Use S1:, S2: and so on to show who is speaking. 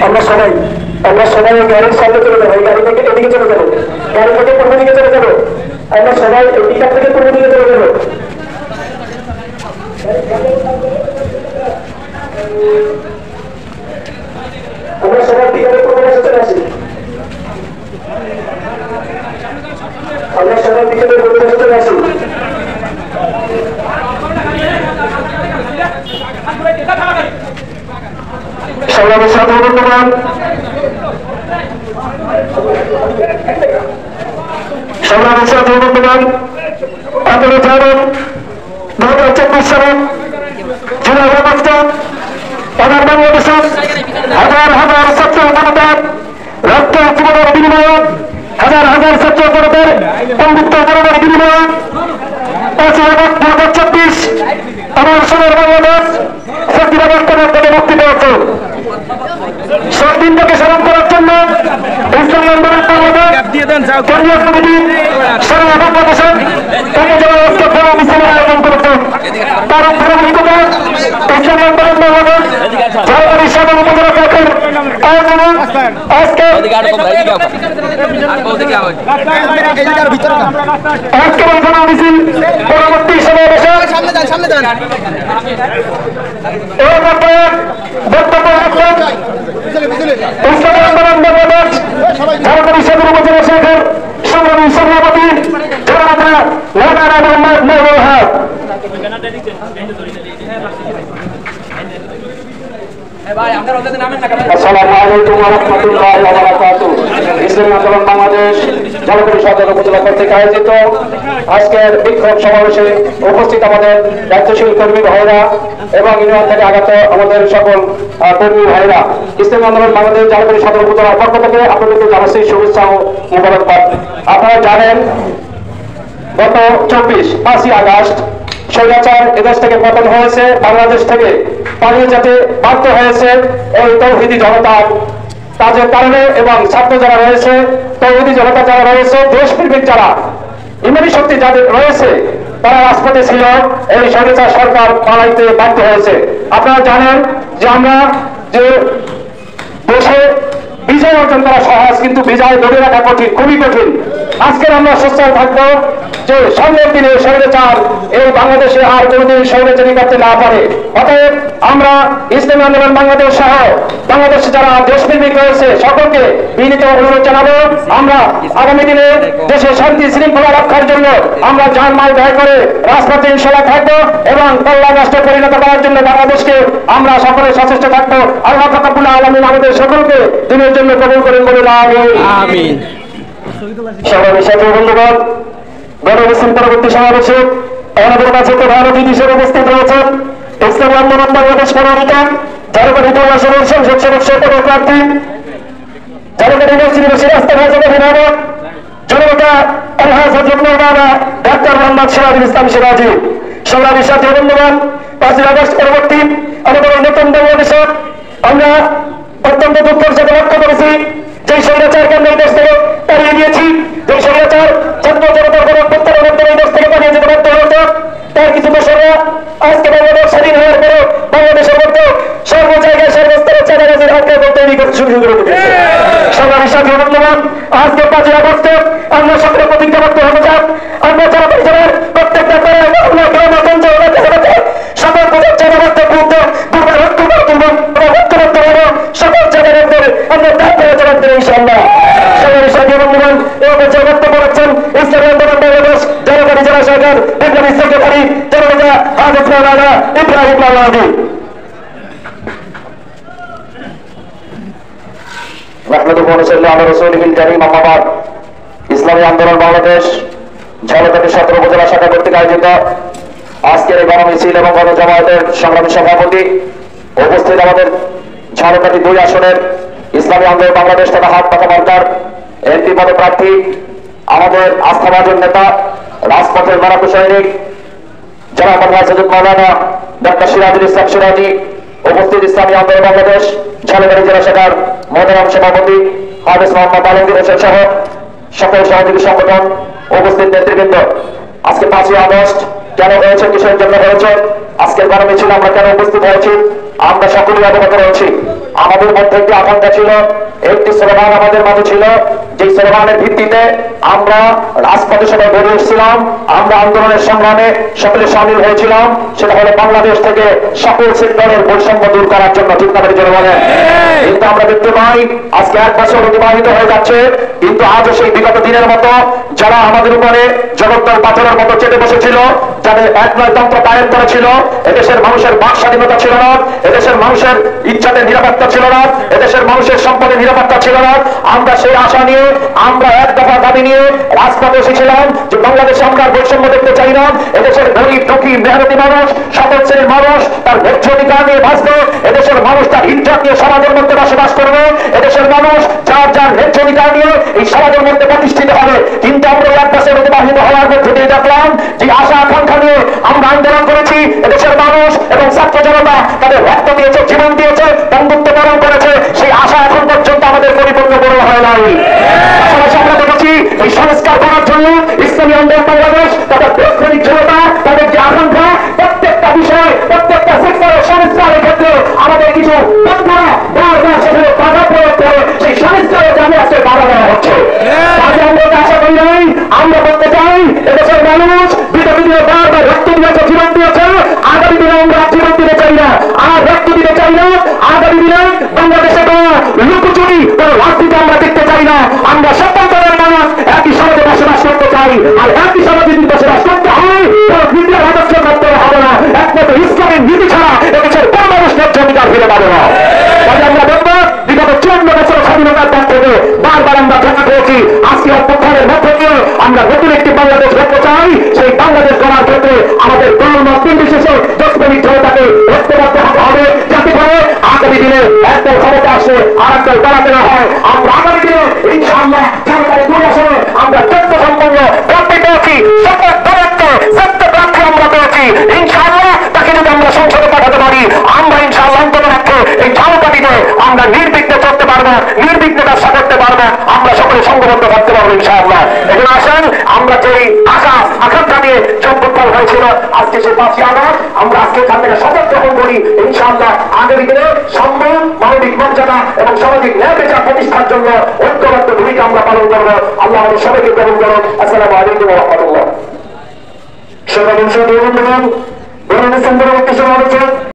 S1: আমরা সবাই গাড়ির সামনে চলে যাবো, গাড়ি থেকে এদিকে চলে যাবো, গাড়ি থেকে পূর্ব দিকে চলে যাবো, আমরা সবাই এদিক থেকে পূর্ব দিকে চলে যাবো। আমরা সবাই বিকালে পূর্ব পাশে চলে আসি, আমরা সবাই বিকালে পূর্ব পাশে চলে আসি। সংগ্রামের সাথে ধন্যবাদ। সংগ্রামের সাথে ধন্যবাদ। আপনারা জানেন 2024 সালে জুলাই আগস্ট এবার বাংলাদেশের হাজার হাজার ছাত্র জনতার রক্তের জীবনের বিনিময়ে, হাজার হাজার ছাত্র জনতার বন্ধুত্ব জীবনের বিনিময়ে 5 আগস্ট 2024 আমার সোনার বাংলাদেশ শক্তি ব্যবস্থানের থেকে মুক্তি পেয়েছে। সেই দিনটাকে স্মরণ করার জন্য ইসলামী আন্দোলন বাংলাদেশ কেন্দ্রীয় কমিটি সারা বাংলাদেশের মিছিলের আয়োজন করেছে। তার ধারাবাহিকতায় ইসলামী আন্দোলন বাংলাদেশ ঝালকাঠি সদর উপজেলা শাখার আয়োজনে আজকে মিছিল পরবর্তী সমাবেশে এর মধ্যে বক্তব্য রাখছেন ইসলামী আন্দোলন বাংলাদেশ ঝালকাঠি সদর উপজেলা শাখার সংগ্রামী সভাপতি জননেতা মৌলানা মোহাম্মদ মহবুব হক। আসসালামু আলাইকুম ওয়া রাহমাতুল্লাহি ওয়া বারাকাতুহু। ইসলামী আন্দোলন বাংলাদেশ ঝালকাঠি সদর উপজেলা কর্তৃক আয়োজিত আজকের বিক্ষোভ সমাবেশে উপস্থিত আমাদের দায়িত্বশীল কর্মী ভাইরা এবং ইউনিয়ন থেকে আগত আমাদের সকল কর্মী ভাইরা, ইসলামী আন্দোলন বাংলাদেশ ঝালকাঠি সদর উপজেলার পক্ষ থেকে আপনাদেরকে জানাচ্ছি শুভেচ্ছা ও মোবারকবাদ। আপনারা জানেন গত 5ই আগস্ট স্বৈরাচার এদেশ থেকে পতন হয়েছে, বাংলাদেশ থেকে পালিয়ে যেতে বাধ্য হয়েছে এই তৌহিদি জনতার কাজের কারণে, এবং ছাত্র যারা রয়েছে, তৌহিদি জনতা যারা রয়েছে, দেশপ্রেমিক যারা ইমানি শক্তি যাদের রয়েছে, তারা রাজপথে ছিল, এই স্বৈরাচার সরকার পালাইতে বাধ্য হয়েছে। আপনারা জানেন যে আমরা যে দেশে বিজয় অর্জন করা সহজ, কিন্তু বিজয় ধরে রাখা কঠিন, খুবই কঠিন। আজকে আমরা সোচ্চার থাকবো যে সামনের দিনে স্বৈরাচার এই বাংলাদেশে আর কোনোদিন স্বৈরাচারী করতে না পারে। অতএব আমরা ইসলামী আন্দোলন বাংলাদেশ সহ বাংলাদেশে যারা দেশপ্রেমিক রয়েছে সকলকে বিনীত অনুরোধ জানাবো, আমরা আগামী দিনে দেশের শান্তি শৃঙ্খলা রক্ষার জন্য আমরা জানমাল ব্যয় করে রাজপথে ইনশাআল্লাহ থাকবো এবং কল্যাণ রাষ্ট্রে পরিণত করার জন্য বাংলাদেশকে আমরা সকলে সচেষ্ট থাকবো। আল্লাহ রাব্বুল আলামিন আমাদের সকলকে দিনের জন্য কবুল করেন বলে আমিন। সমাবেশ সাথে বন্ধুগণ, গণমিছিল পরবর্তী সমাবেশে আমাদের কাছে প্রধান অতিথি হিসেবে উপস্থিত রয়েছেন ইসলামী আন্দোলন বাংলাদেশ মনোনীত ঝালকাঠি 2 আসনের সংসদ সদস্য পদপ্রার্থী ঝালকাঠি ইউনিভার্সিটি রাস্তা অভিভাবক জনতা আলহাজ হযরত মাওলানা ডাক্তার মোহাম্মদ সিরাজুল ইসলাম সিরাজি। সংগ্রামী সাথী বন্ধুগণ, 5ই আগস্ট পরবর্তী আমাদের নতুন বাংলাদেশে আমরা অত্যন্ত দুঃখের সাথে লক্ষ্য করেছি যে স্বৈরাচারকে আমরা এই দেশ থেকে তাড়িয়ে দিয়েছি, যে স্বৈরাচার ছাত্র জনতার কোনো প্রত্যাহারের মধ্যে এই দেশ থেকে পালিয়ে যেতে বাধ্য হয়েছে। তার কিছু দোষরা আজকে বাংলাদেশ স্বাধীন হওয়ার পরে বাংলাদেশের মধ্যে সর্ব জায়গায় সর্বস্তরে চাঁদাবাজির আখ্যা তৈরি করতে শুরু করে দিয়েছে। সংগ্রামী সাথী বন্ধুগণ, আজকে 5ই আগস্টে আমরা সকলে প্রতিজ্ঞাবদ্ধ হতে চাই, আমরা যারা পরিবারের প্রত্যেকটা সকল পূজার চাঁদাবাজদের বিরুদ্ধে সকল জায়গায় আমরা জবাব দেব ইনশাআল্লাহ। সংগ্রামী সাথী বন্ধুগণ, এই পর্যায়ে বক্তব্য রাখছেন ইসলামী আন্দোলন বাংলাদেশ ঝালকাঠি জেলা শাখার বিপ্লবী সেক্রেটারি জননেতা হাফেজ মাওলানা ইব্রাহিম মাওলানা। ইসলামী আন্দোলন বাংলাদেশ ঝালকাঠি সদর উপজেলা শাখা কর্তৃক আয়োজিত আজকের এই গণমিছিল এবং গণজামায়াতের সংগ্রামী সভাপতি, উপস্থিত আমাদের ঝালকাঠি 2 আসনের ইসলামী আন্দোলন বাংলাদেশ তথা হাত পাখা মার্কার এমপি পদপ্রার্থী, আমাদের আস্থাভাজন নেতা, রাজপথের মারাত্মক সৈনিক যারা হযরত মাওলানা ডাক্তার সিরাজুল ইসলাম সিরাজি, উপস্থিত ইসলামী আন্দোলন বাংলাদেশ ঝালকাঠি জেলা শাখার মনোনয়ন সভাপতি হাফেজ মোহাম্মদ আলমগীর হোসেন সহ সকল সহযোগী সংগঠন, উপস্থিত নেতৃবৃন্দ। আজকে 5ই আগস্ট কেন হয়েছে, কিসের জন্য হয়েছে, আজকের গণমিছিল আমরা কেন উপস্থিত হয়েছি, আমরা সকলেই অবগত রয়েছি। আমাদের মধ্যে একটি আকাঙ্ক্ষা ছিল, একটি স্লোগান আমাদের মাঝে ছিল, যে স্লোগানের ভিত্তিতে আমরা রাজপথে সবাই বেড়ে এসেছিলাম, আমরা আন্দোলনের সংগ্রামে সকলে সামিল হয়েছিলাম। সেটা হলো বাংলাদেশ থেকে সকল সেক্টরের বৈষম্য দূর করার জন্য। ঠিক না জন্য বলেন? কিন্তু আমরা দেখতে পাই আজকে 1 বছর অতিবাহিত হয়ে যাচ্ছে, কিন্তু আজও সেই বিগত দিনের মতো যারা আমাদের উপরে জগদ্দল পাথরের মতো চেপে বসেছিল, যাদের একনায়কতন্ত্র কায়েম করেছিল, এদেশের মানুষের বাক স্বাধীনতা ছিল না, এদেশের মানুষের ইজ্জতের নিরাপত্তা ছিল না, এদেশের মানুষের সম্পদের নিরাপত্তা ছিল না, আমরা সেই আশা নিয়ে, আমরা এক দফা দাবি নিয়ে রাজপথে এসেছিলাম যে বাংলাদেশে আমরা বৈষম্য দেখতে চাই না। এদেশের গরিব দুঃখী মেহনতি মানুষ, সকল শ্রেণীর মানুষ তার ন্যায্য অধিকার নিয়ে বাঁচবে, এদেশের মানুষ তার ইজ্জত নিয়ে সমাজের মধ্যে বসবাস করবে, এদেশের মানুষ যার যার ন্যায্য অধিকার নিয়ে এই সমাজের মধ্যে প্রতিষ্ঠিত হবে। কিন্তু আমরা 1 বছর অতিবাহিত হওয়ার মধ্যে দিয়ে দেখলাম যে আশা আকাঙ্ক্ষা নিয়ে আমরা আন্দোলন করেছি, এদেশের মানুষ এবং ছাত্র জনতা তাদের রক্ত দিয়েছে, জীবন দিয়েছে, বন্ধুত্ব বরণ করেছে, সেই আশা এখন পর্যন্ত আমাদের পরিপূর্ণ করা হয় নাই। পাশাপাশি আমরা দেখেছি এই সংস্কার করার জন্য ইসলামী আন্দোলন বাংলাদেশ, তাদের বৈজ্ঞানিক জনতা, তাদের যে আকাঙ্ক্ষা, প্রত্যেকটা বিষয়, প্রত্যেকটা সেক্টরের সংস্কারের ক্ষেত্রে আমাদের কিছু বন্ধুরা বারবার সেখানে বাধা প্রয়োগ করে সেই সংস্কারের জানে আজকে বাধা দেওয়া হচ্ছে। কাজে আমরা আশা করি নাই, আমরা বলতে চাই এদেশের মানুষ বিগত দিনে বারবার রক্ত দিয়েছে, জীবন দিয়েছে, আগামী দিনে আমরা জীবন দিতে চাই না, আর রক্ত দিতে চাই না। আগামী দিনে বাংলাদেশে কোনো লুকোচুরি, কোনো রাজনীতি আমরা দেখতে চাই না। আমরা সকল দলের মানুষ একই সমাজে বসবাস করতে চাই, আর একই সমাজে যদি বসবাস করতে হয় কোনো নীতির আদর্শ করতে হবে না। একমাত্র ইসলামের নীতি ছাড়া এদেশের কোন মানুষ ন্যায্য অধিকার ফিরে পাবে না। তাহলে আমরা বলবো বিগত 54 বছর স্বাধীনতার পর থেকে বারবার আমরা দেখা পেয়েছি, আজকে অভ্যুত্থানের মধ্য দিয়ে আমরা নতুন একটি বাংলাদেশ গড়তে চাই। সেই বাংলাদেশ গড়ার ক্ষেত্রে আমাদের দলমত নির্বিশেষে দেশপ্রেমিক জনতাকে ঐক্যবদ্ধ হতে হবে, যাতে করে আগামী দিনে একদল ক্ষমতা আসে আর একদল দাঁড়াতে না হয়। আমরা আগামী দিনে ইনশাআল্লাহ সরকারি দুর্বাসনে আমরা তথ্য সম্পন্ন প্রাপ্তি পেয়েছি, সকল দলত্ব সত্য প্রার্থী আমরা পেয়েছি। ইনশাআল্লাহ তাকে যদি আমরা সংসদে পাঠাতে পারি, আমরা ইনশাআল্লাহ অন্তত রাখতে এই ঝালকাঠিতে আমরা নির্বিঘ্নে চলতে পারবো, নির্বিঘ্নে ব্যবসা করতে পারবো, আমরা সকলে সংঘবদ্ধ থাকতে পারবো ইনশাআল্লাহ। এখানে আসেন, আমরা যে আকাঙ্ক্ষা নিয়ে যোগদান হয়েছিল আজকে সেই 5ই আগস্ট, আমরা আজকে এখান থেকে শপথ গ্রহণ করি ইনশাআল্লাহ আগামী দিনে সম্মান, মানবিক মর্যাদা এবং সামাজিক ন্যায় বিচার প্রতিষ্ঠার জন্য ঐক্যবদ্ধ ভূমিকা আমরা পালন করবো। আল্লাহ আমাদের সবাইকে গ্রহণ করুন। আসসালামু আলাইকুম ওয়া রাহমাতুল্লাহ। সবাই